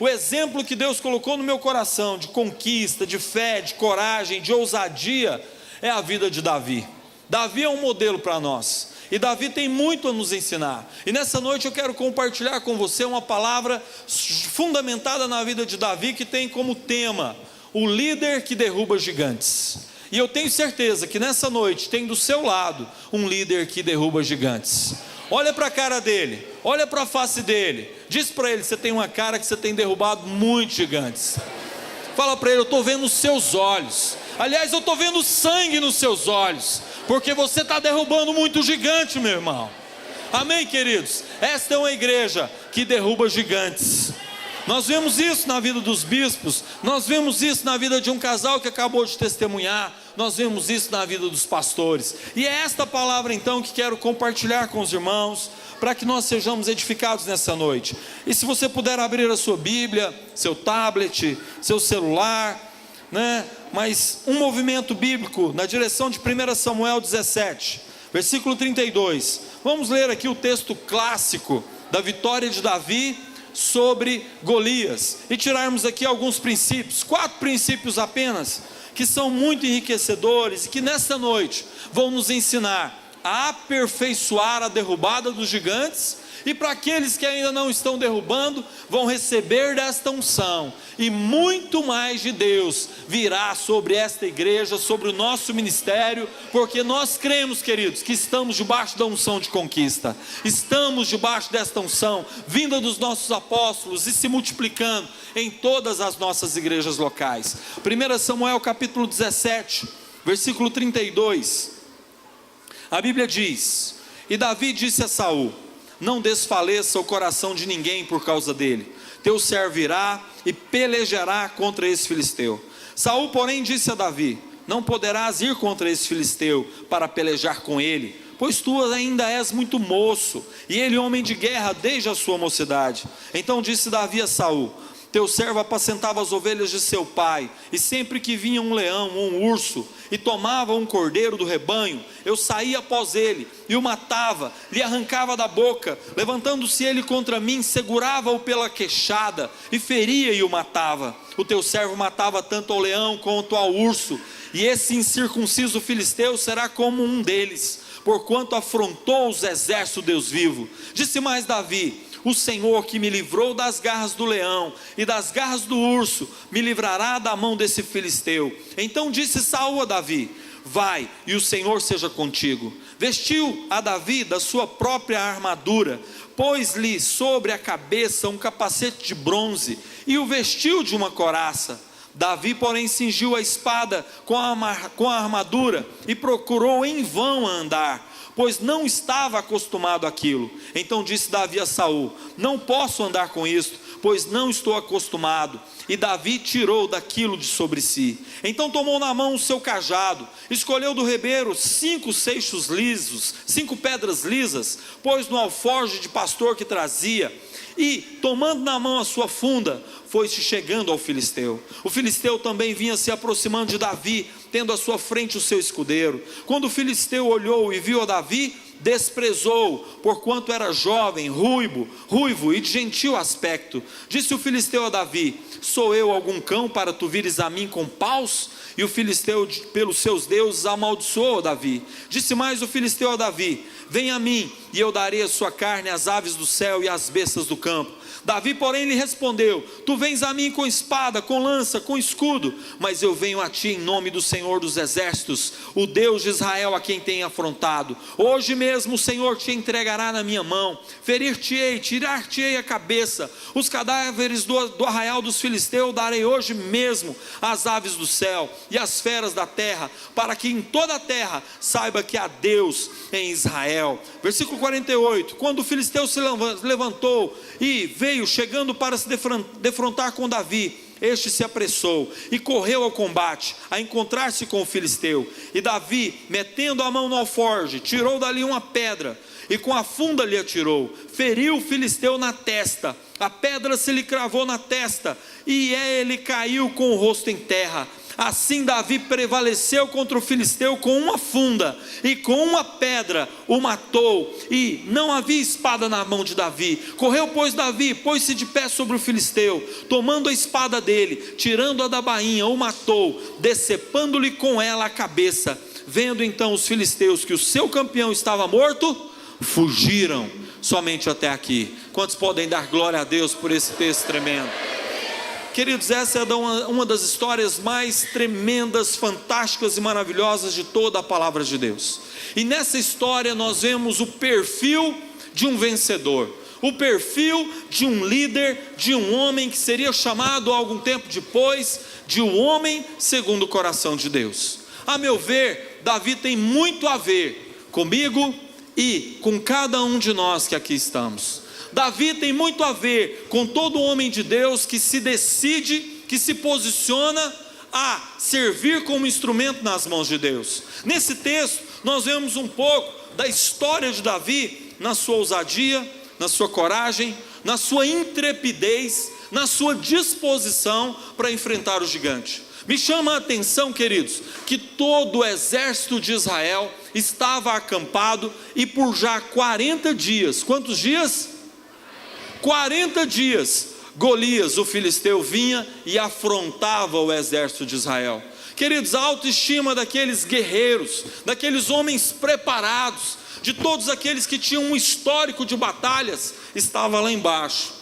o exemplo que Deus colocou no meu coração, de conquista, de fé, de coragem, de ousadia, é a vida de Davi. Davi é um modelo para nós, e Davi tem muito a nos ensinar, e nessa noite eu quero compartilhar com você uma palavra fundamentada na vida de Davi, que tem como tema, o líder que derruba gigantes. E eu tenho certeza que nessa noite tem do seu lado um líder que derruba gigantes. Olha para a cara dele, olha para a face dele, diz para ele: você tem uma cara que você tem derrubado muitos gigantes. Fala para ele: eu estou vendo os seus olhos, aliás eu estou vendo sangue nos seus olhos, porque você está derrubando muito gigante, meu irmão. Amém, queridos? Esta é uma igreja que derruba gigantes. Nós vemos isso na vida dos bispos, nós vemos isso na vida de um casal que acabou de testemunhar, nós vemos isso na vida dos pastores, e é esta palavra então que quero compartilhar com os irmãos, para que nós sejamos edificados nessa noite. E se você puder abrir a sua Bíblia, seu tablet, seu celular, mas um movimento bíblico na direção de 1 Samuel 17, versículo 32, vamos ler aqui o texto clássico da vitória de Davi sobre Golias, e tirarmos aqui alguns princípios, 4 princípios apenas, que são muito enriquecedores, e que nesta noite vão nos ensinar a aperfeiçoar a derrubada dos gigantes, e para aqueles que ainda não estão derrubando, vão receber desta unção, e muito mais de Deus virá sobre esta igreja, sobre o nosso ministério, porque nós cremos, queridos, que estamos debaixo da unção de conquista, estamos debaixo desta unção, vinda dos nossos apóstolos e se multiplicando em todas as nossas igrejas locais. 1 Samuel capítulo 17, versículo 32, a Bíblia diz: e Davi disse a Saul: não desfaleça o coração de ninguém por causa dele, teu servo irá e pelejará contra esse filisteu. Saul, porém, disse a Davi: não poderás ir contra esse filisteu para pelejar com ele, pois tu ainda és muito moço, e ele homem de guerra desde a sua mocidade. Então disse Davi a Saul: teu servo apacentava as ovelhas de seu pai, e sempre que vinha um leão ou um urso, e tomava um cordeiro do rebanho, eu saía após ele, e o matava, lhe arrancava da boca, levantando-se ele contra mim, segurava-o pela queixada, e feria e o matava. O teu servo matava tanto ao leão quanto ao urso, e esse incircunciso filisteu será como um deles, porquanto afrontou os exércitos do Deus vivo. Disse mais Davi: o Senhor que me livrou das garras do leão e das garras do urso, me livrará da mão desse filisteu. Então disse Saul a Davi: vai, e o Senhor seja contigo. Vestiu a Davi da sua própria armadura, pôs-lhe sobre a cabeça um capacete de bronze, e o vestiu de uma couraça. Davi, porém, cingiu a espada com a armadura, e procurou em vão andar, pois não estava acostumado àquilo. Então disse Davi a Saul: não posso andar com isto, pois não estou acostumado. E Davi tirou daquilo de sobre si. Então tomou na mão o seu cajado, escolheu do ribeiro 5 seixos lisos, 5 pedras lisas, pôs no alforje de pastor que trazia, e tomando na mão a sua funda, foi-se chegando ao filisteu. O filisteu também vinha se aproximando de Davi, tendo à sua frente o seu escudeiro. Quando o filisteu olhou e viu a Davi, desprezou, porquanto era jovem, ruivo e de gentil aspecto. Disse o filisteu a Davi: sou eu algum cão para tu vires a mim com paus? E o filisteu, pelos seus deuses, amaldiçoou Davi. Disse mais o filisteu a Davi: vem a mim, e eu darei a sua carne às aves do céu e às bestas do campo. Davi, porém, lhe respondeu: tu vens a mim com espada, com lança, com escudo, mas eu venho a ti em nome do Senhor dos exércitos, o Deus de Israel, a quem tem afrontado. Hoje mesmo o Senhor te entregará na minha mão, ferir-te-ei, tirar-te-ei a cabeça. Os cadáveres do arraial dos filisteus darei hoje mesmo às aves do céu e às feras da terra, para que em toda a terra saiba que há Deus em Israel. Versículo 48, quando o filisteu se levantou e veio chegando para se defrontar com Davi, este se apressou e correu ao combate, a encontrar-se com o filisteu. E Davi, metendo a mão no alforje, tirou dali uma pedra, e com a funda lhe atirou, feriu o filisteu na testa, a pedra se lhe cravou na testa, e ele caiu com o rosto em terra. Assim Davi prevaleceu contra o filisteu com uma funda, e com uma pedra o matou, e não havia espada na mão de Davi. Correu, pois, Davi, pôs-se de pé sobre o filisteu, tomando a espada dele, tirando-a da bainha, o matou, decepando-lhe com ela a cabeça. Vendo então os filisteus que o seu campeão estava morto, fugiram. Somente até aqui. Quantos podem dar glória a Deus por esse texto tremendo? Queridos, essa é uma das histórias mais tremendas, fantásticas e maravilhosas de toda a palavra de Deus. E nessa história nós vemos o perfil de um vencedor, o perfil de um líder, de um homem que seria chamado algum tempo depois de um homem segundo o coração de Deus. A meu ver, Davi tem muito a ver comigo e com cada um de nós que aqui estamos. Davi tem muito a ver com todo homem de Deus que se decide, que se posiciona a servir como instrumento nas mãos de Deus. Nesse texto nós vemos um pouco da história de Davi, na sua ousadia, na sua coragem, na sua intrepidez, na sua disposição para enfrentar o gigante. Me chama a atenção, queridos, que todo o exército de Israel estava acampado, e por já 40 dias, quantos dias? 40 dias, Golias, o filisteu, vinha e afrontava o exército de Israel. Queridos, a autoestima daqueles guerreiros, daqueles homens preparados, de todos aqueles que tinham um histórico de batalhas, estava lá embaixo.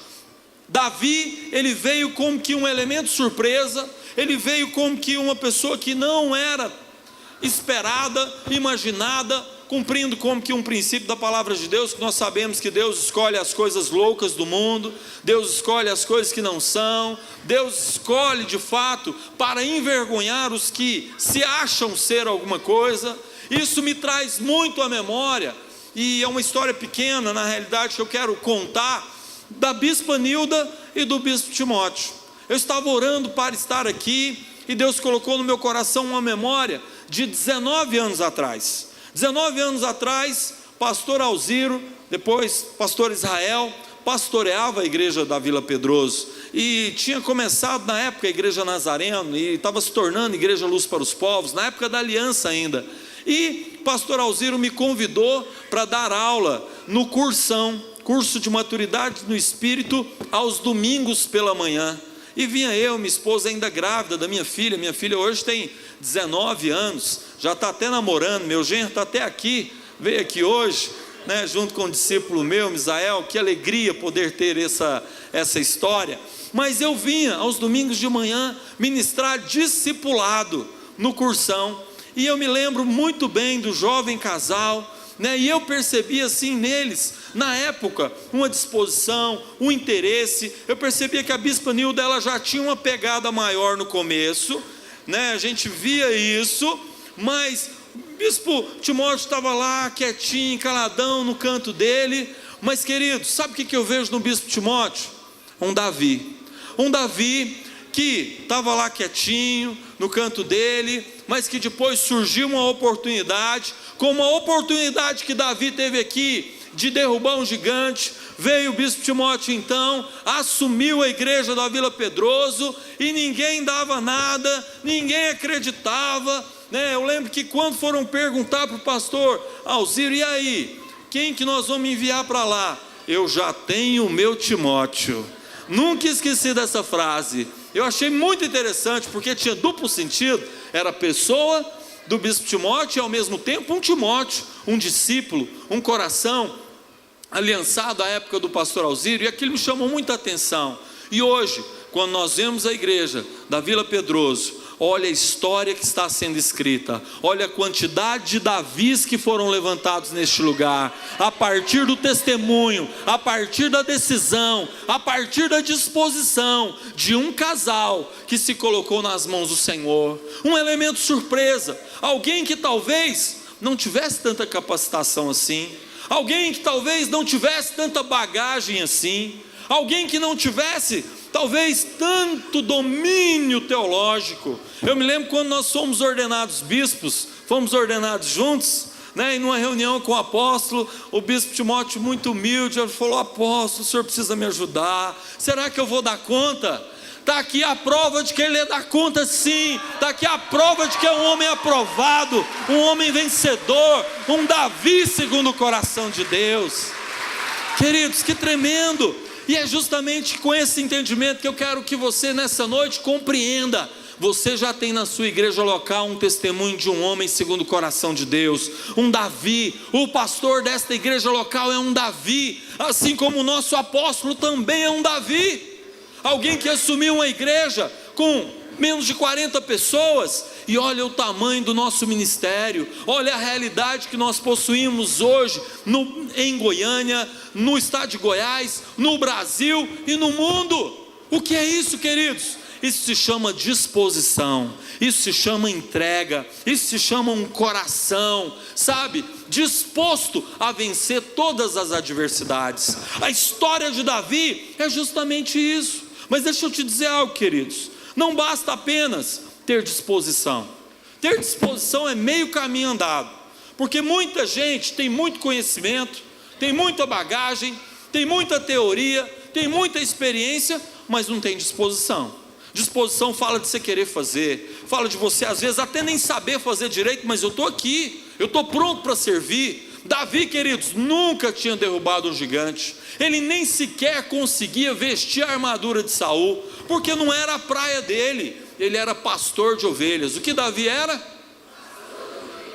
Davi, ele veio como que um elemento surpresa, ele veio como que uma pessoa que não era esperada, imaginada, cumprindo como que um princípio da palavra de Deus, que nós sabemos que Deus escolhe as coisas loucas do mundo, Deus escolhe as coisas que não são, Deus escolhe de fato para envergonhar os que se acham ser alguma coisa. Isso me traz muito à memória, e é uma história pequena na realidade que eu quero contar, da bispa Nilda e do bispo Timóteo. Eu estava orando para estar aqui, e Deus colocou no meu coração uma memória de 19 anos atrás. 19 anos atrás, pastor Alziro, depois pastor Israel, pastoreava a igreja da Vila Pedroso, e tinha começado na época a igreja Nazareno, e estava se tornando igreja Luz para os Povos, na época da aliança ainda, e pastor Alziro me convidou para dar aula no curso de maturidade no Espírito, aos domingos pela manhã. E vinha eu, minha esposa ainda grávida da minha filha hoje tem 19 anos, já está até namorando, meu genro está até aqui, veio aqui hoje, né, junto com um discípulo meu, Misael. Que alegria poder ter essa história. Mas eu vinha aos domingos de manhã ministrar discipulado no cursão, e eu me lembro muito bem do jovem casal, né, e eu percebi assim neles, na época, uma disposição, um interesse. Eu percebia que a bispa Nilda, ela já tinha uma pegada maior no começo, né, a gente via isso, mas o bispo Timóteo estava lá, quietinho, caladão no canto dele. Mas queridos, sabe o que eu vejo no bispo Timóteo? Um Davi que estava lá quietinho, no canto dele, mas que depois surgiu uma oportunidade, como a oportunidade que Davi teve aqui, de derrubar um gigante. Veio o bispo Timóteo então, assumiu a igreja da Vila Pedroso, e ninguém dava nada, ninguém acreditava, né? Eu lembro que quando foram perguntar para o pastor Alziro, e aí, quem que nós vamos enviar para lá? Eu já tenho o meu Timóteo. Nunca esqueci dessa frase. Eu achei muito interessante, porque tinha duplo sentido. Era a pessoa do bispo Timóteo e ao mesmo tempo um Timóteo, um discípulo, um coração aliançado à época do pastor Alziro, e aquilo me chamou muita atenção. E hoje, quando nós vemos a igreja da Vila Pedroso, olha a história que está sendo escrita, olha a quantidade de Davis que foram levantados neste lugar, a partir do testemunho, a partir da decisão, a partir da disposição de um casal que se colocou nas mãos do Senhor. Um elemento surpresa, alguém que talvez não tivesse tanta capacitação assim, alguém que talvez não tivesse tanta bagagem assim, alguém que não tivesse talvez tanto domínio teológico. Eu me lembro quando nós fomos ordenados bispos, fomos ordenados juntos, né, e numa reunião com o apóstolo, o bispo Timóteo, muito humilde, ele falou: apóstolo, o senhor precisa me ajudar, será que eu vou dar conta? Está aqui a prova de que ele dá conta sim. Está aqui a prova de que é um homem aprovado, um homem vencedor, um Davi segundo o coração de Deus. Queridos, que tremendo! E é justamente com esse entendimento que eu quero que você nessa noite compreenda. Você já tem na sua igreja local um testemunho de um homem segundo o coração de Deus, um Davi. O pastor desta igreja local é um Davi, assim como o nosso apóstolo também é um Davi. Alguém que assumiu uma igreja com menos de 40 pessoas, e olha o tamanho do nosso ministério, olha a realidade que nós possuímos hoje em Goiânia, no estado de Goiás, no Brasil e no mundo. O que é isso, queridos? Isso se chama disposição, isso se chama entrega, isso se chama um coração, sabe, disposto a vencer todas as adversidades. A história de Davi é justamente isso. Mas deixa eu te dizer algo, queridos, não basta apenas ter disposição. Ter disposição é meio caminho andado, porque muita gente tem muito conhecimento, tem muita bagagem, tem muita teoria, tem muita experiência, mas não tem disposição. Disposição fala de você querer fazer, fala de você às vezes até nem saber fazer direito, mas eu estou aqui, eu estou pronto para servir. Davi, queridos, nunca tinha derrubado um gigante, ele nem sequer conseguia vestir a armadura de Saul, porque não era a praia dele, ele era pastor de ovelhas. O que Davi era?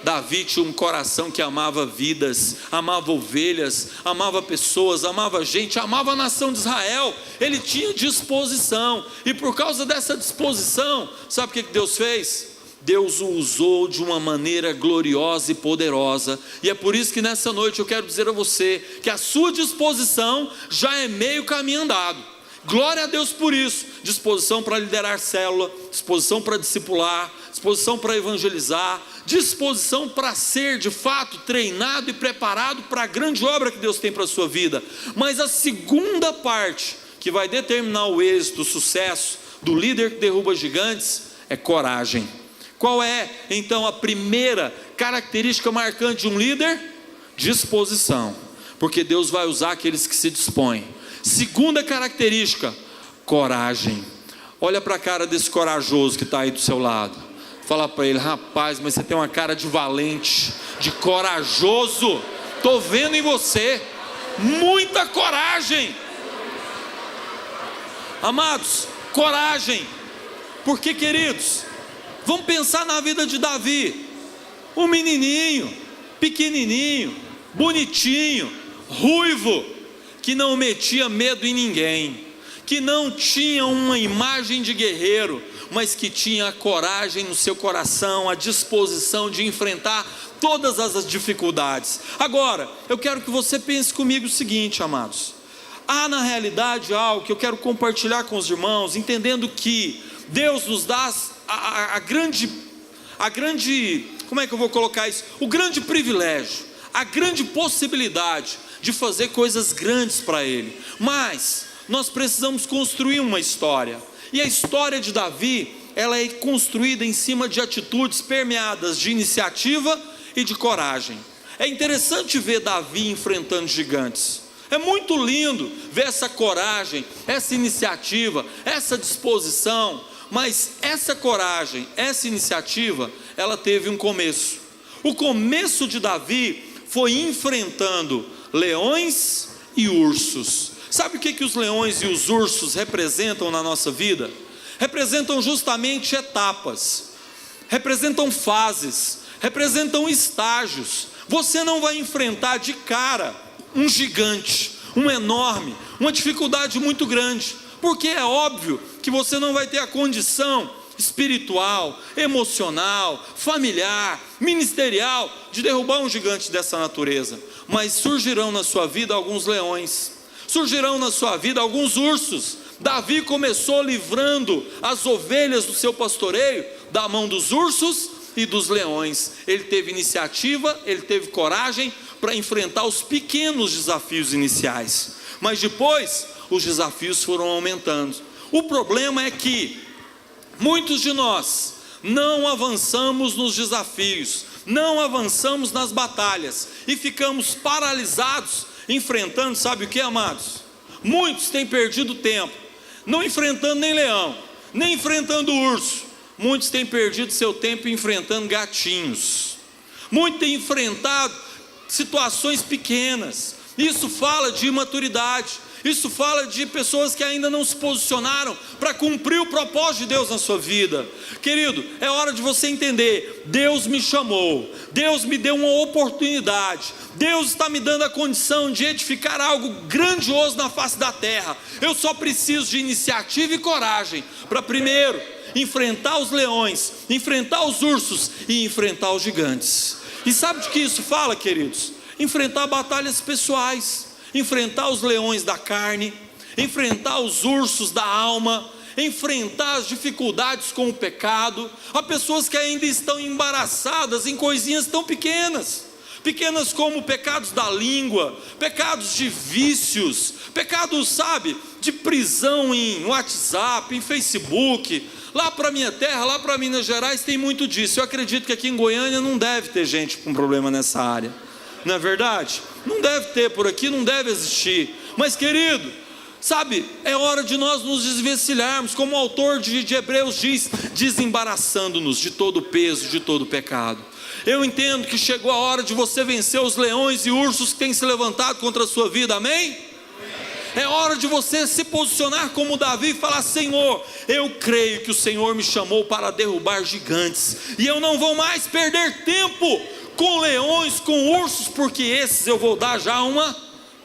Davi tinha um coração que amava vidas, amava ovelhas, amava pessoas, amava gente, amava a nação de Israel. Ele tinha disposição, e por causa dessa disposição, sabe o que Deus fez? Deus o usou de uma maneira gloriosa e poderosa, e é por isso que nessa noite eu quero dizer a você, que a sua disposição já é meio caminho andado. Glória a Deus por isso. Disposição para liderar célula, disposição para discipular, disposição para evangelizar, disposição para ser de fato treinado e preparado para a grande obra que Deus tem para a sua vida. Mas a segunda parte que vai determinar o êxito, o sucesso do líder que derruba gigantes é coragem. Qual é então a primeira característica marcante de um líder? Disposição, porque Deus vai usar aqueles que se dispõem. Segunda característica, coragem. Olha para a cara desse corajoso que está aí do seu lado, fala para ele: rapaz, mas você tem uma cara de valente, de corajoso, estou vendo em você, muita coragem. Amados, coragem, porque queridos, vamos pensar na vida de Davi, um menininho, pequenininho, bonitinho, ruivo, que não metia medo em ninguém, que não tinha uma imagem de guerreiro, mas que tinha a coragem no seu coração, a disposição de enfrentar todas as dificuldades. Agora, eu quero que você pense comigo o seguinte, amados, há na realidade algo que eu quero compartilhar com os irmãos, entendendo que Deus nos dá a grande, como é que eu vou colocar isso? O grande privilégio, a grande possibilidade de fazer coisas grandes para Ele, mas nós precisamos construir uma história, e a história de Davi, ela é construída em cima de atitudes permeadas de iniciativa e de coragem. É interessante ver Davi enfrentando gigantes, é muito lindo ver essa coragem, essa iniciativa, essa disposição, mas essa coragem, essa iniciativa, ela teve um começo. O começo de Davi foi enfrentando leões e ursos. Sabe o que os leões e os ursos representam na nossa vida? Representam justamente etapas, representam fases, representam estágios. Você não vai enfrentar de cara um gigante, um enorme, uma dificuldade muito grande, porque é óbvio que você não vai ter a condição espiritual, emocional, familiar, ministerial, de derrubar um gigante dessa natureza. Mas surgirão na sua vida alguns leões, surgirão na sua vida alguns ursos. Davi começou livrando as ovelhas do seu pastoreio da mão dos ursos e dos leões. Ele teve iniciativa, ele teve coragem para enfrentar os pequenos desafios iniciais, mas depois os desafios foram aumentando. O problema é que muitos de nós não avançamos nos desafios, não avançamos nas batalhas e ficamos paralisados enfrentando, sabe o que, amados? Muitos têm perdido tempo não enfrentando nem leão, nem enfrentando urso. Muitos têm perdido seu tempo enfrentando gatinhos. Muitos têm enfrentado situações pequenas. Isso fala de imaturidade. Isso fala de pessoas que ainda não se posicionaram para cumprir o propósito de Deus na sua vida. Querido, é hora de você entender: Deus me chamou, Deus me deu uma oportunidade, Deus está me dando a condição de edificar algo grandioso na face da terra. Eu só preciso de iniciativa e coragem para primeiro enfrentar os leões, enfrentar os ursos e enfrentar os gigantes. E sabe de que isso fala, queridos? Enfrentar batalhas pessoais, enfrentar os leões da carne, enfrentar os ursos da alma, enfrentar as dificuldades com o pecado. Há pessoas que ainda estão embaraçadas em coisinhas tão pequenas como pecados da língua, pecados de vícios, pecados, sabe, de prisão em WhatsApp, em Facebook. Lá para minha terra, lá para Minas Gerais tem muito disso. Eu acredito que aqui em Goiânia não deve ter gente com problema nessa área, não é verdade? Não deve ter por aqui, não deve existir. Mas, querido, sabe, é hora de nós nos desvencilharmos, como o autor de Hebreus diz, desembaraçando-nos de todo o peso, de todo o pecado. Eu entendo que chegou a hora de você vencer os leões e ursos que têm se levantado contra a sua vida, amém? É hora de você se posicionar como Davi e falar: Senhor, eu creio que o Senhor me chamou para derrubar gigantes, e eu não vou mais perder tempo com leões, com ursos, porque esses eu vou dar já uma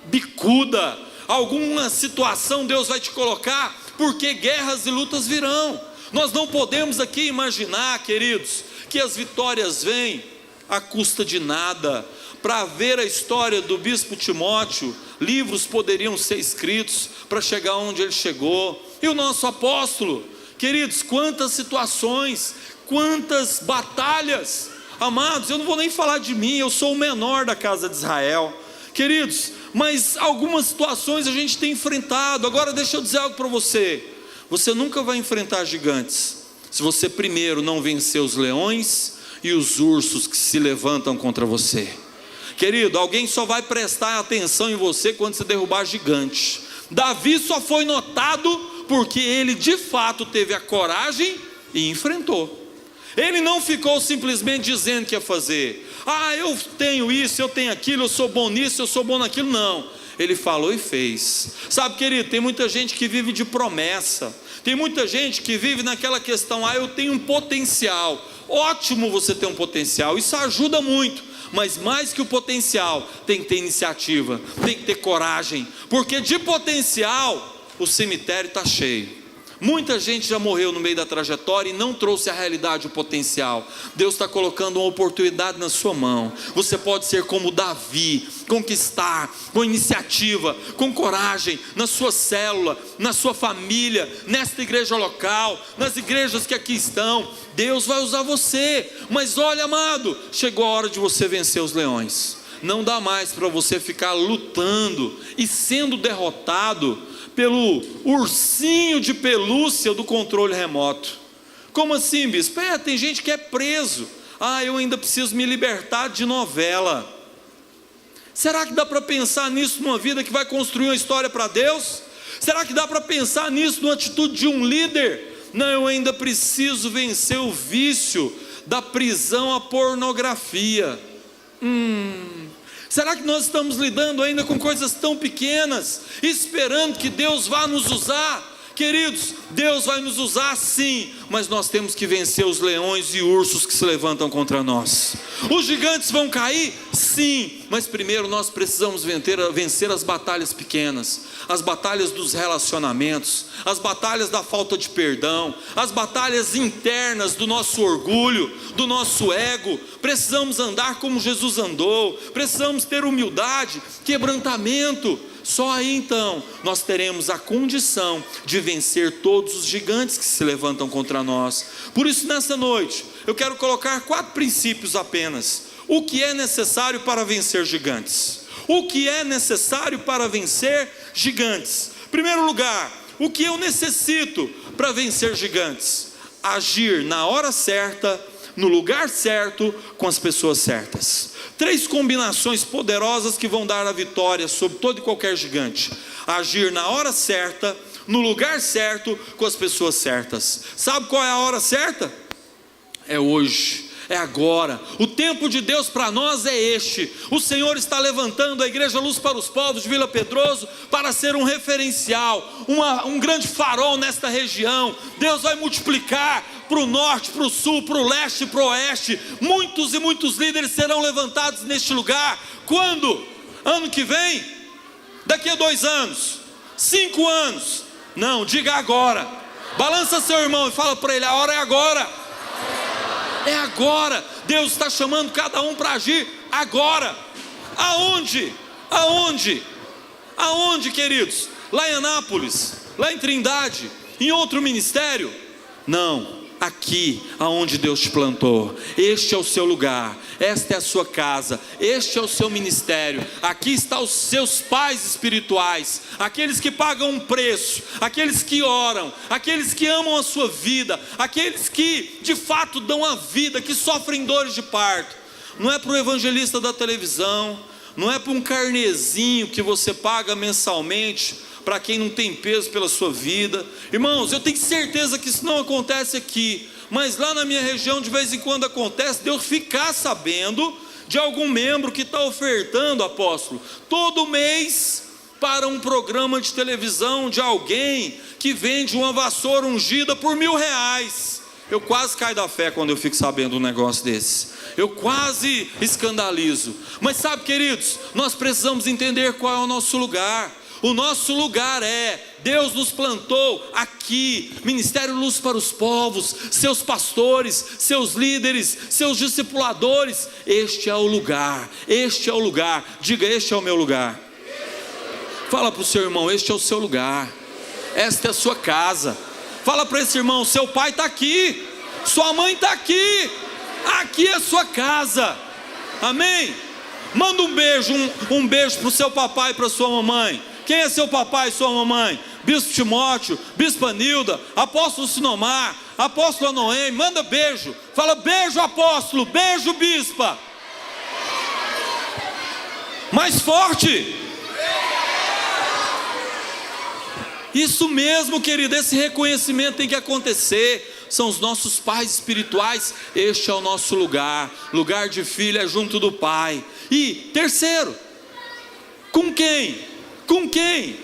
bicuda. Alguma situação Deus vai te colocar, porque guerras e lutas virão. Nós não podemos aqui imaginar, queridos, que as vitórias vêm à custa de nada. Para ver a história do bispo Timóteo, livros poderiam ser escritos para chegar onde ele chegou. E o nosso apóstolo, queridos, quantas situações, quantas batalhas. Amados, eu não vou nem falar de mim, eu sou o menor da casa de Israel, queridos, mas algumas situações a gente tem enfrentado. Agora deixa eu dizer algo para você: você nunca vai enfrentar gigantes se você primeiro não vencer os leões e os ursos que se levantam contra você. Querido, alguém só vai prestar atenção em você quando você derrubar gigante. Davi só foi notado porque ele de fato teve a coragem e enfrentou. Ele não ficou simplesmente dizendo que ia fazer: eu tenho isso, eu tenho aquilo, eu sou bom nisso, eu sou bom naquilo. Não, ele falou e fez. Sabe, querido, tem muita gente que vive de promessa, tem muita gente que vive naquela questão: eu tenho um potencial. Ótimo você ter um potencial, isso ajuda muito, mas mais que o potencial, tem que ter iniciativa, tem que ter coragem, porque de potencial o cemitério está cheio. Muita gente já morreu no meio da trajetória e não trouxe à realidade o potencial. Deus está colocando uma oportunidade na sua mão. Você pode ser como Davi, conquistar com iniciativa, com coragem, na sua célula, na sua família, nesta igreja local, nas igrejas que aqui estão. Deus vai usar você. Mas olha, amado, chegou a hora de você vencer os leões. Não dá mais para você ficar lutando e sendo derrotado pelo ursinho de pelúcia do controle remoto. Como assim, bispo? Tem gente que é preso. Eu ainda preciso me libertar de novela. Será que dá para pensar nisso numa vida que vai construir uma história para Deus? Será que dá para pensar nisso numa atitude de um líder? Não, eu ainda preciso vencer o vício da prisão à pornografia. Será que nós estamos lidando ainda com coisas tão pequenas, esperando que Deus vá nos usar? Queridos, Deus vai nos usar sim, mas nós temos que vencer os leões e ursos que se levantam contra nós. Os gigantes vão cair? Sim, mas primeiro nós precisamos vencer as batalhas pequenas, as batalhas dos relacionamentos, as batalhas da falta de perdão, as batalhas internas do nosso orgulho, do nosso ego. Precisamos andar como Jesus andou, precisamos ter humildade, quebrantamento. Só aí então nós teremos a condição de vencer todos os gigantes que se levantam contra nós. Por isso, nessa noite eu quero colocar 4 princípios apenas. O que é necessário para vencer gigantes? O que é necessário para vencer gigantes? Em primeiro lugar, o que eu necessito para vencer gigantes? Agir na hora certa, no lugar certo, com as pessoas certas. 3 combinações poderosas que vão dar a vitória sobre todo e qualquer gigante: agir na hora certa, no lugar certo, com as pessoas certas. Sabe qual é a hora certa? É hoje, é agora. O tempo de Deus para nós é este. O Senhor está levantando a Igreja Luz para os Povos de Vila Pedroso para ser um referencial, um grande farol nesta região. Deus vai multiplicar para o norte, para o sul, para o leste, para o oeste. Muitos e muitos líderes serão levantados neste lugar. Quando? Ano que vem? Daqui a 2 anos? 5 anos? Não, diga agora. Balança seu irmão e fala para ele: a hora é agora. É agora. Deus está chamando cada um para agir agora. Aonde? Aonde? Aonde, queridos? Lá em Anápolis, lá em Trindade, em outro ministério? Não, aqui aonde Deus te plantou. Este é o seu lugar, esta é a sua casa, este é o seu ministério. Aqui estão os seus pais espirituais, aqueles que pagam um preço, aqueles que oram, aqueles que amam a sua vida, aqueles que de fato dão a vida, que sofrem dores de parto. Não é para o evangelista da televisão, não é para um carnezinho que você paga mensalmente, para quem não tem peso pela sua vida. Irmãos, eu tenho certeza que isso não acontece aqui, mas lá na minha região de vez em quando acontece, Deus ficar sabendo de algum membro que está ofertando, apóstolo, todo mês para um programa de televisão de alguém que vende uma vassoura ungida por R$1.000. Eu quase caio da fé quando eu fico sabendo um negócio desse. Eu quase escandalizo. Mas sabe, queridos, nós precisamos entender qual é o nosso lugar. O nosso lugar é, Deus nos plantou aqui, Ministério Luz para os Povos, seus pastores, seus líderes, seus discipuladores. Este é o lugar, este é o lugar. Diga: este é o meu lugar. Fala para o seu irmão: este é o seu lugar, esta é a sua casa. Fala para esse irmão: seu pai está aqui, sua mãe está aqui, aqui é a sua casa. Amém? Manda um beijo para o seu papai e para a sua mamãe. Quem é seu papai e sua mamãe? Bispo Timóteo, Bispa Nilda, Apóstolo Sinomar, Apóstolo Noemi. Manda beijo. Fala: beijo, apóstolo, beijo, bispa. Mais forte. Isso mesmo, querido, esse reconhecimento tem que acontecer. São os nossos pais espirituais. Este é o nosso lugar. Lugar de filho é junto do pai. E terceiro, com quem? Com quem?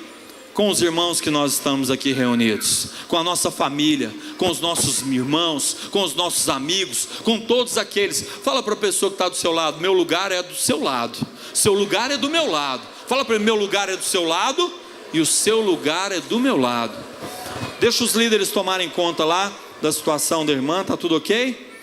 Com os irmãos que nós estamos aqui reunidos, com a nossa família, com os nossos irmãos, com os nossos amigos, com todos aqueles. Fala para a pessoa que está do seu lado: meu lugar é do seu lado, seu lugar é do meu lado. Fala para ele: meu lugar é do seu lado e o seu lugar é do meu lado. Deixa os líderes tomarem conta lá da situação da irmã, está tudo ok?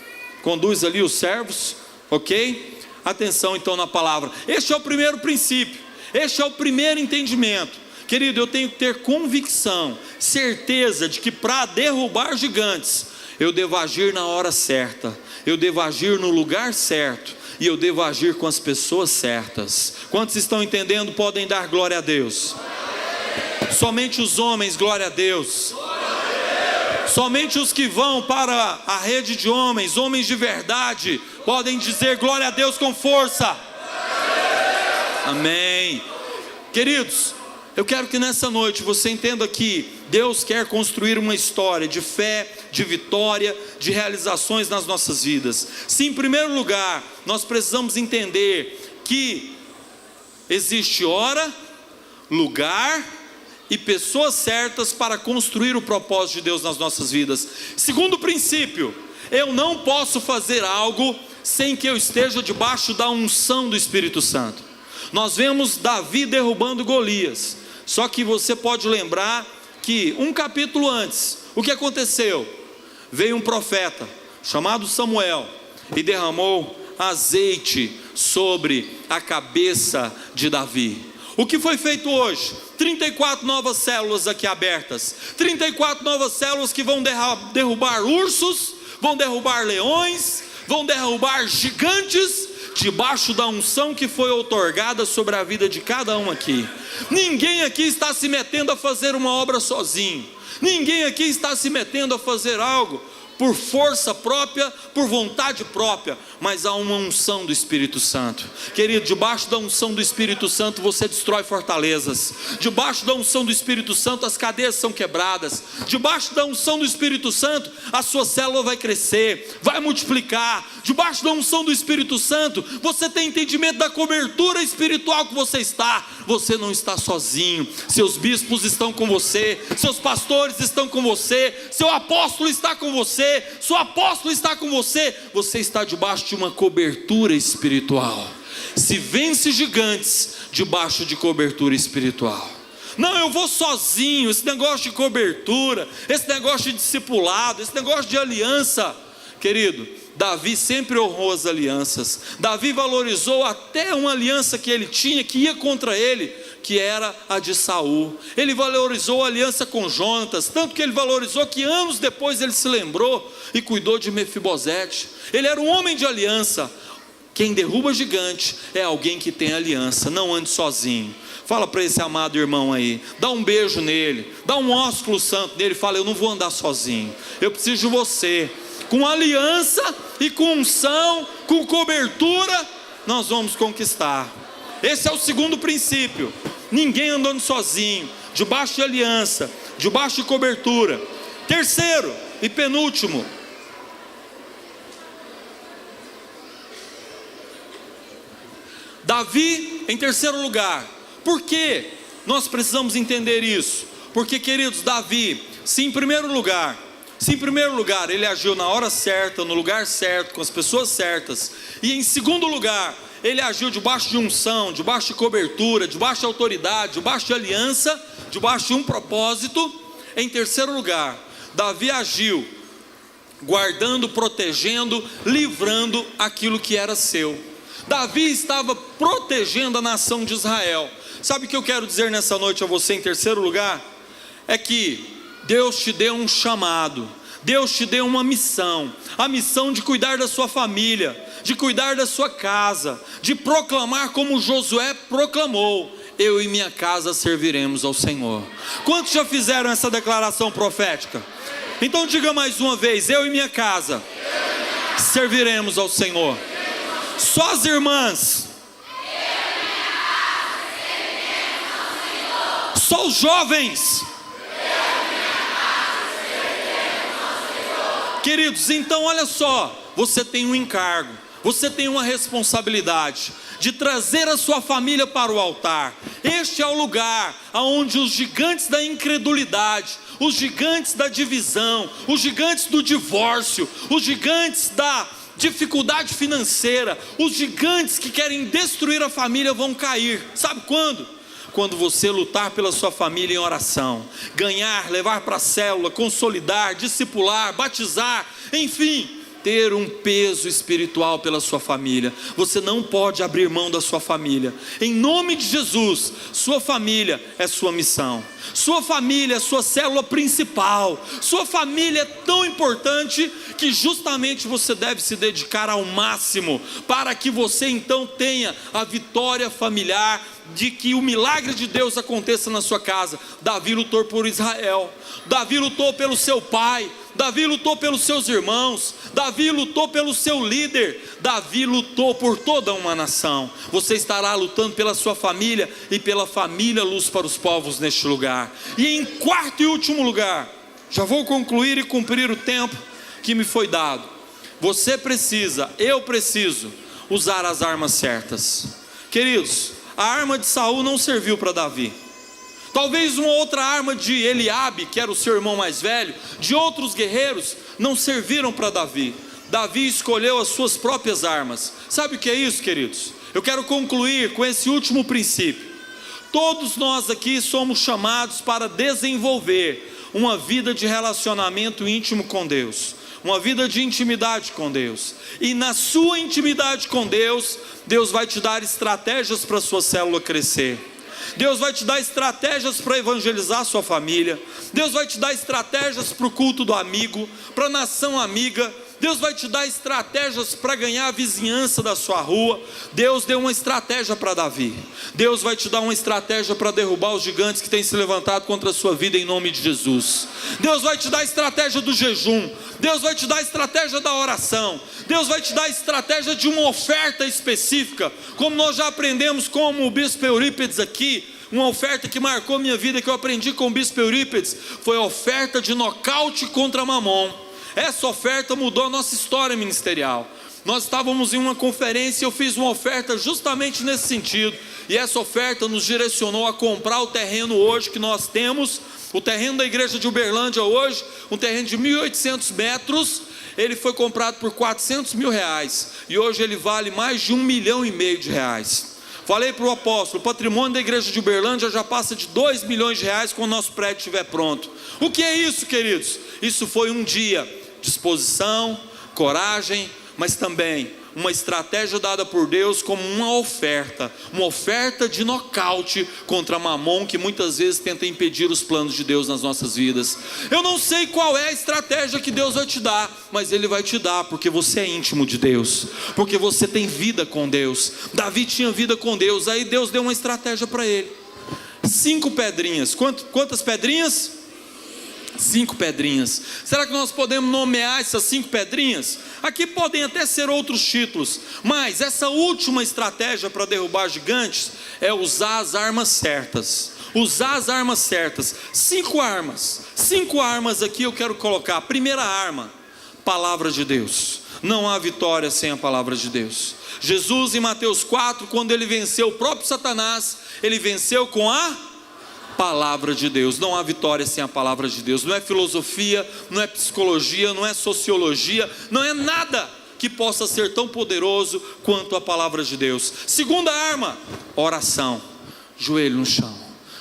Conduz ali os servos, ok? Atenção então na palavra. Este é o primeiro princípio. Este é o primeiro entendimento. Querido, eu tenho que ter convicção, certeza de que para derrubar gigantes, eu devo agir na hora certa, eu devo agir no lugar certo, e eu devo agir com as pessoas certas. Quantos estão entendendo? Podem dar glória a Deus. Somente os homens, glória a Deus. Somente os que vão para a rede de homens, homens de verdade, podem dizer glória a Deus com força. Amém. Queridos, eu quero que nessa noite você entenda que Deus quer construir uma história de fé, de vitória, de realizações nas nossas vidas. Se em primeiro lugar nós precisamos entender que existe hora, lugar e pessoas certas para construir o propósito de Deus nas nossas vidas. Segundo princípio, eu não posso fazer algo sem que eu esteja debaixo da unção do Espírito Santo. Nós vemos Davi derrubando Golias, só que você pode lembrar que um capítulo antes, o que aconteceu? Veio um profeta chamado Samuel e derramou azeite sobre a cabeça de Davi. O que foi feito hoje? 34 novas células aqui abertas, 34 novas células que vão derrubar ursos, vão derrubar leões, vão derrubar gigantes, debaixo da unção que foi outorgada sobre a vida de cada um aqui. Ninguém aqui está se metendo a fazer uma obra sozinho, ninguém aqui está se metendo a fazer algo por força própria, por vontade própria, mas há uma unção do Espírito Santo. Querido, debaixo da unção do Espírito Santo você destrói fortalezas. Debaixo da unção do Espírito Santo as cadeias são quebradas. Debaixo da unção do Espírito Santo a sua célula vai crescer, vai multiplicar. Debaixo da unção do Espírito Santo você tem entendimento da cobertura espiritual que você está. Você não está sozinho, seus bispos estão com você, seus pastores estão com você, seu apóstolo está com você, seu apóstolo está com você. Você está debaixo de uma cobertura espiritual. Se vence gigantes debaixo de cobertura espiritual. Não, eu vou sozinho. Esse negócio de cobertura, esse negócio de discipulado, esse negócio de aliança, querido, Davi sempre honrou as alianças. Davi valorizou até uma aliança que ele tinha, que ia contra ele, que era a de Saul. Ele valorizou a aliança com Jonatas, tanto que ele valorizou que anos depois ele se lembrou e cuidou de Mefibosete. Ele era um homem de aliança. Quem derruba gigante é alguém que tem aliança. Não ande sozinho. Fala para esse amado irmão aí, dá um beijo nele, dá um ósculo santo nele, fala: eu não vou andar sozinho, eu preciso de você. Com aliança e com unção, com cobertura, nós vamos conquistar. Esse é o segundo princípio. Ninguém andando sozinho, debaixo de aliança, debaixo de cobertura. Terceiro e penúltimo, Davi em terceiro lugar. Por que nós precisamos entender isso? Porque, queridos, Davi, se em primeiro lugar ele agiu na hora certa, no lugar certo, com as pessoas certas, e em segundo lugar ele agiu debaixo de unção, debaixo de cobertura, debaixo de autoridade, debaixo de aliança, debaixo de um propósito. Em terceiro lugar, Davi agiu guardando, protegendo, livrando aquilo que era seu. Davi estava protegendo a nação de Israel. Sabe o que eu quero dizer nessa noite a você em terceiro lugar? É que Deus te deu um chamado, Deus te deu uma missão, a missão de cuidar da sua família, de cuidar da sua casa, de proclamar como Josué proclamou: eu e minha casa serviremos ao Senhor. Quantos já fizeram essa declaração profética? Então diga mais uma vez: eu e minha casa serviremos ao Senhor. Só as irmãs, só os jovens. Queridos, então olha só, você tem um encargo, você tem uma responsabilidade de trazer a sua família para o altar. Este é o lugar onde os gigantes da incredulidade, os gigantes da divisão, os gigantes do divórcio, os gigantes da dificuldade financeira, os gigantes que querem destruir a família vão cair. Sabe quando? Quando você lutar pela sua família em oração, ganhar, levar para a célula, consolidar, discipular, batizar, enfim, ter um peso espiritual pela sua família. Você não pode abrir mão da sua família. Em nome de Jesus, sua família é sua missão. Sua família é sua célula principal. Sua família é tão importante que justamente você deve se dedicar ao máximo para que você então tenha a vitória familiar, de que o milagre de Deus aconteça na sua casa. Davi lutou por Israel, Davi lutou pelo seu pai, Davi lutou pelos seus irmãos, Davi lutou pelo seu líder, Davi lutou por toda uma nação. Você estará lutando pela sua família e pela família Luz para os Povos neste lugar. E em quarto e último lugar, já vou concluir e cumprir o tempo que me foi dado. Você precisa, eu preciso usar as armas certas. Queridos, a arma de Saul não serviu para Davi. Talvez uma outra arma de Eliabe, que era o seu irmão mais velho, de outros guerreiros, não serviram para Davi. Davi escolheu as suas próprias armas. Sabe o que é isso, queridos? Eu quero concluir com esse último princípio. Todos nós aqui somos chamados para desenvolver uma vida de relacionamento íntimo com Deus, uma vida de intimidade com Deus. E na sua intimidade com Deus, Deus vai te dar estratégias para a sua célula crescer. Deus vai te dar estratégias para evangelizar a sua família. Deus vai te dar estratégias para o culto do amigo, para a nação amiga. Deus vai te dar estratégias para ganhar a vizinhança da sua rua. Deus deu uma estratégia para Davi. Deus vai te dar uma estratégia para derrubar os gigantes que têm se levantado contra a sua vida em nome de Jesus. Deus vai te dar a estratégia do jejum. Deus vai te dar a estratégia da oração. Deus vai te dar a estratégia de uma oferta específica, como nós já aprendemos com o bispo Eurípides aqui. Uma oferta que marcou minha vida, que eu aprendi com o bispo Eurípides, foi a oferta de nocaute contra Mamon. Essa oferta mudou a nossa história ministerial. Nós estávamos em uma conferência e eu fiz uma oferta justamente nesse sentido, e essa oferta nos direcionou a comprar o terreno hoje que nós temos. O terreno da igreja de Uberlândia hoje, um terreno de 1.800 metros, ele foi comprado por R$400 mil, e hoje ele vale mais de R$1,5 milhão de reais. Falei para o apóstolo, o patrimônio da igreja de Uberlândia já passa de R$2 milhões quando o nosso prédio estiver pronto. O que é isso, queridos? Isso foi um dia, disposição, coragem, mas também uma estratégia dada por Deus como uma oferta de nocaute contra Mamon, que muitas vezes tenta impedir os planos de Deus nas nossas vidas. Eu não sei qual é a estratégia que Deus vai te dar, mas Ele vai te dar, porque você é íntimo de Deus, porque você tem vida com Deus. Davi tinha vida com Deus, aí Deus deu uma estratégia para ele. 5 pedrinhas, quantas pedrinhas? 5 pedrinhas. Será que nós podemos nomear essas 5 pedrinhas? Aqui podem até ser outros títulos, mas essa última estratégia para derrubar gigantes é usar as armas certas. Usar as armas certas. 5 armas. 5 armas aqui eu quero colocar. A primeira arma, palavra de Deus. Não há vitória sem a palavra de Deus. Jesus, em Mateus 4, quando ele venceu o próprio Satanás, ele venceu com a palavra de Deus. Não há vitória sem a palavra de Deus. Não é filosofia, não é psicologia, não é sociologia, não é nada que possa ser tão poderoso quanto a palavra de Deus. Segunda arma, oração. Joelho no chão,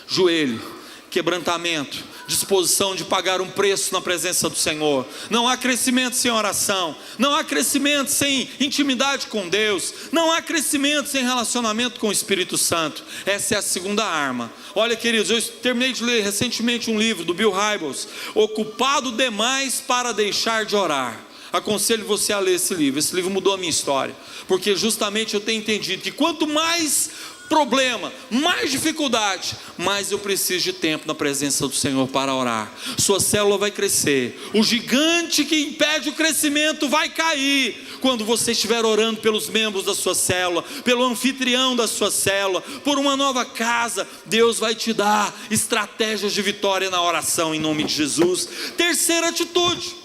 joelho, quebrantamento, disposição de pagar um preço na presença do Senhor. Não há crescimento sem oração, não há crescimento sem intimidade com Deus, não há crescimento sem relacionamento com o Espírito Santo. Essa é a segunda arma. Olha, queridos, eu terminei de ler recentemente um livro do Bill Hybels, Ocupado Demais para Deixar de Orar. Aconselho você a ler esse livro mudou a minha história, porque justamente eu tenho entendido que quanto mais problema, mais dificuldade, mais eu preciso de tempo na presença do Senhor para orar. Sua célula vai crescer, o gigante que impede o crescimento vai cair quando você estiver orando pelos membros da sua célula, pelo anfitrião da sua célula, por uma nova casa. Deus vai te dar estratégias de vitória na oração em nome de Jesus. Terceira atitude,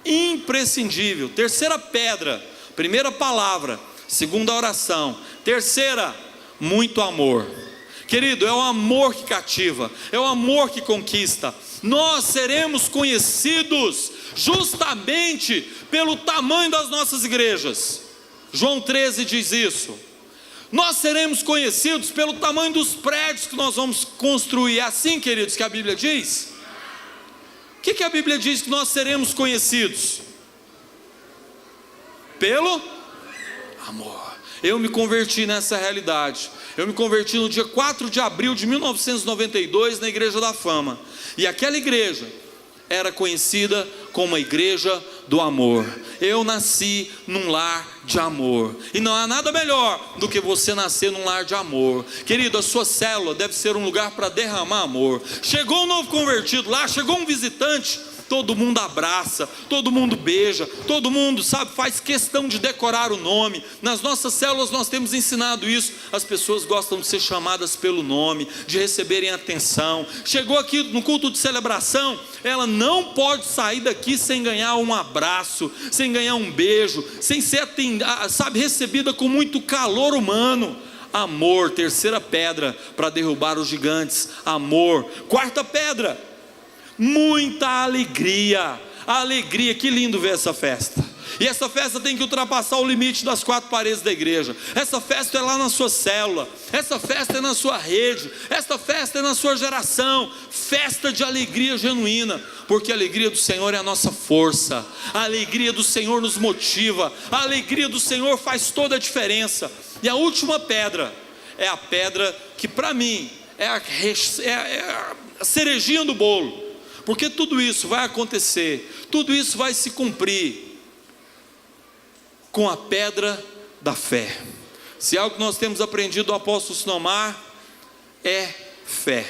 imprescindível. Terceira pedra, primeira palavra, segunda oração, terceira, muito amor. Querido, é o amor que cativa, é o amor que conquista. Nós seremos conhecidos justamente pelo tamanho das nossas igrejas. João 13 diz isso. Nós seremos conhecidos pelo tamanho dos prédios que nós vamos construir. É assim, queridos, que a Bíblia diz? O que a Bíblia diz que nós seremos conhecidos? Pelo amor. Eu me converti nessa realidade. Eu me converti no dia 4 de abril de 1992 na Igreja da Fama. E aquela igreja era conhecida como a igreja do amor. Eu nasci num lar de amor. E não há nada melhor do que você nascer num lar de amor. Querido, a sua célula deve ser um lugar para derramar amor. Chegou um novo convertido lá, chegou um visitante, todo mundo abraça, todo mundo beija, todo mundo, faz questão de decorar o nome. Nas nossas células nós temos ensinado isso. As pessoas gostam de ser chamadas pelo nome, de receberem atenção. Chegou aqui no culto de celebração, ela não pode sair daqui sem ganhar um abraço, sem ganhar um beijo, sem ser recebida com muito calor humano. Amor, terceira pedra para derrubar os gigantes, amor. Quarta pedra, muita alegria. A alegria, que lindo ver essa festa. E essa festa tem que ultrapassar o limite das 4 paredes da igreja. Essa festa é lá na sua célula, essa festa é na sua rede, essa festa é na sua geração. Festa de alegria genuína, porque a alegria do Senhor é a nossa força. A alegria do Senhor nos motiva, a alegria do Senhor faz toda a diferença. E a última pedra é a pedra que para mim é a cerejinha do bolo, porque tudo isso vai acontecer, tudo isso vai se cumprir com a pedra da fé. Se algo que nós temos aprendido do apóstolo Sinomar é fé,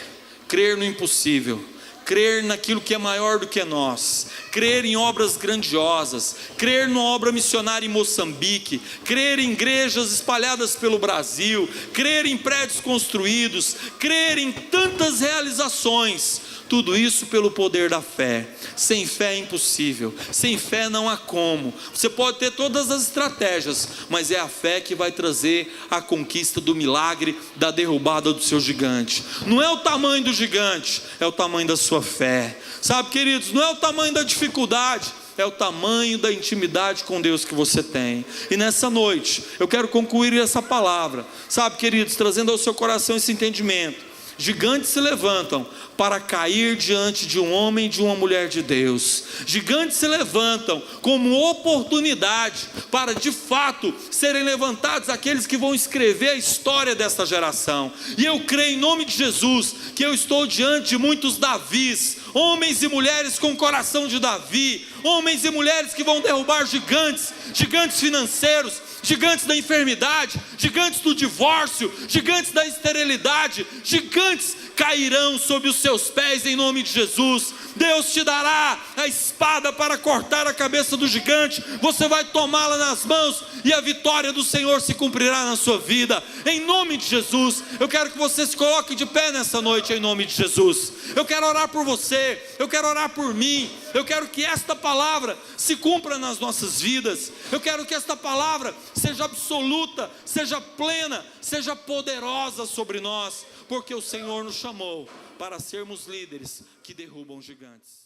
crer no impossível, crer naquilo que é maior do que nós, crer em obras grandiosas, crer na obra missionária em Moçambique, crer em igrejas espalhadas pelo Brasil, crer em prédios construídos, crer em tantas realizações. Tudo isso pelo poder da fé. Sem fé é impossível, sem fé não há como. Você pode ter todas as estratégias, mas é a fé que vai trazer a conquista do milagre, da derrubada do seu gigante. Não é o tamanho do gigante, é o tamanho da sua fé. Sabe, queridos, não é o tamanho da dificuldade, é o tamanho da intimidade com Deus que você tem. E nessa noite, eu quero concluir essa palavra, sabe, queridos, trazendo ao seu coração esse entendimento. Gigantes se levantam para cair diante de um homem e de uma mulher de Deus. Gigantes se levantam como oportunidade para de fato serem levantados aqueles que vão escrever a história desta geração. E eu creio em nome de Jesus que eu estou diante de muitos Davis, homens e mulheres com o coração de Davi, homens e mulheres que vão derrubar gigantes, gigantes financeiros, gigantes da enfermidade, gigantes do divórcio, gigantes da esterilidade, gigantes cairão sob os seus pés em nome de Jesus. Deus te dará a espada para cortar a cabeça do gigante, você vai tomá-la nas mãos e a vitória do Senhor se cumprirá na sua vida, em nome de Jesus. Eu quero que você se coloque de pé nessa noite em nome de Jesus. Eu quero orar por você, eu quero orar por mim, eu quero que esta palavra se cumpra nas nossas vidas, eu quero que esta palavra seja absoluta, seja plena, seja poderosa sobre nós, porque o Senhor nos chamou para sermos líderes que derrubam gigantes.